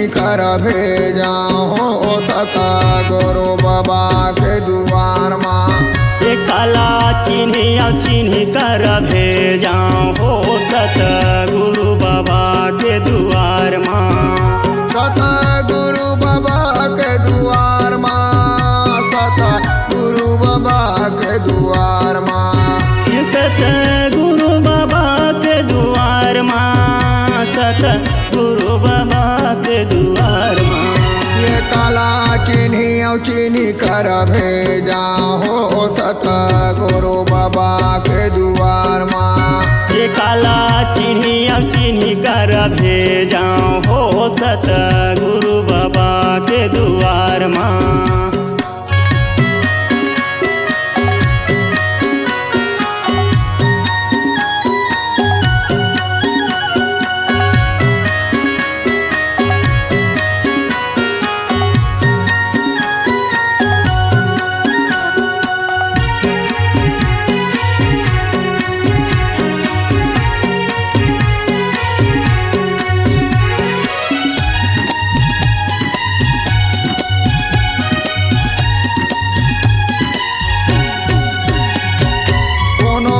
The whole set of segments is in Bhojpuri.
चीनी कर भेजा हो सत गुरु बाबा के दुआर माँ। ये काला चीनी कर भेजा हो सत गुरु बाबा के दुआर माँ। सत गुरु बाबा के दुआर माँ, सत गुरु बाबा के दुआर माँ। ये सत गुरु बाबा के दुआर माँ, सत गुरु बाबा के दुआर माँ। ये काला चीनी कर भेजा हो सत गुरु बाबा के दुआर माँ। ये काला चीनी कर भेजा हो सत गुरु बाबा के दुआर माँ।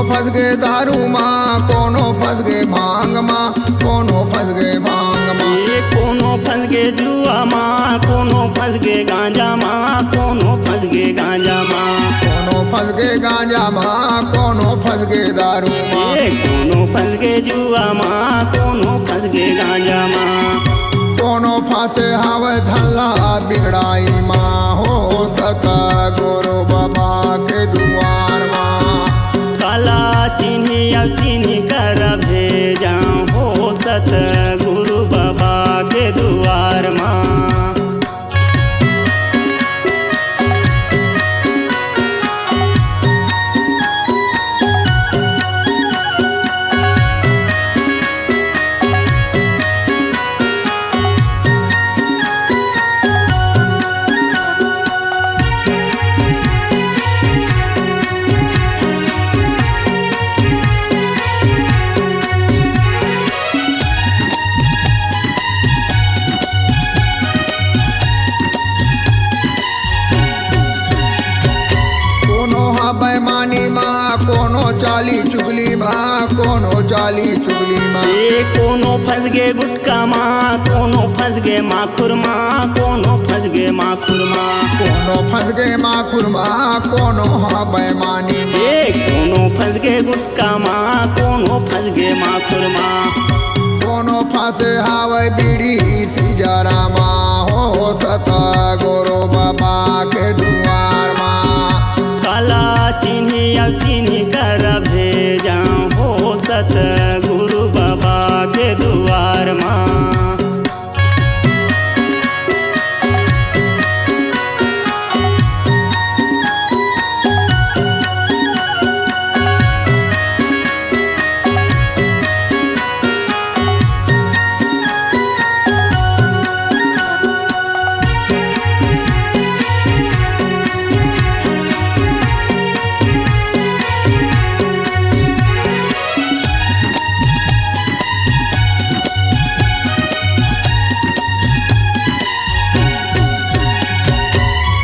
फंस गए दारू माँ, कोनो फंस गए भांग माँ, कोनो फंस गए भांग माँ। ये कोनो फंस गए जुआ माँ, कोनो फंस गए गांजा माँ, कोनो फंस गए गांजा माँ। कोनो फंस गए गांजा माँ, कोनो फंस गए दारू माँ। ये कोनो फंस गए जुआ माँ, कोनो फंस गए गांजा माँ। कोनो फांसे हवे धल्ला बिगड़ाई माँ हो सत गुरु बाबा के दुआर माँ। काला चीनी कर भेजा हो सत गुरु बाबा के दुआर माँ। बेमानी माँ, कोनो चाली चुगली माँ, कोनो चाली चुगली माँ। ये कोनो फंस गए गुटका माँ, कोनो फंस गए माखुर माँ, कोनो फंस गए माखुर माँ। कोनो फंस गए माखुर माँ, कोनो हाँ बेमानी माँ। ये कोनो फंस गए गुटका माँ, कोनो फंस गए माखुर माँ। कोनो फांसे हावे बीड़ी सिजारा माँ हो सत गुरु बाबा के दुआर माँ। काला चीनी कर भेजा हो सत गुरु बाबा के दुआर माँ।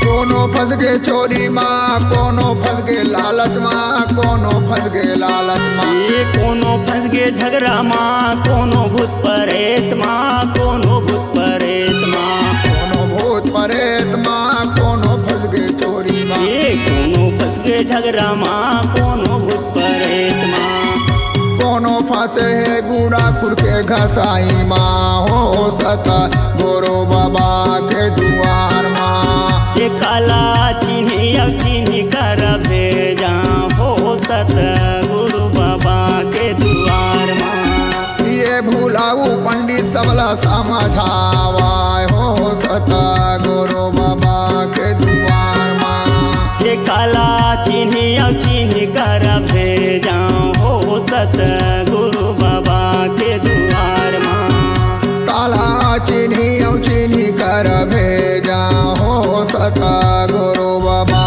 कोनो फंस गए चोरी माँ, कोनो फंस गए लालच माँ, कोनो फंस गए लालच माँ। ये कोनो फंस गए झगड़ा माँ, कोनो भूत परेत माँ, कोनो भूत परेत माँ। कोनो भूत परेत माँ, कोनो फंस गए चोरी माँ। ये कोनो फंस गए झगड़ा माँ, कोनो भूत परेत माँ। कोनो फंसे है गुड़ा खुर के घसाई माँ हो सत गुरु बाबा के दुआर माँ। ये काला चीनी कर भेजा हो सत गुरु बाबा के दुआर माँ। ये भूलाऊ पंडित सबला समझावा हो सत गुरु बाबा के दुआर माँ। ये काला चीनी कर भेजा हो सत गुरु बाबा के दुआर माँ। काला चीनी कर भेजा हो सत गुरु बाबा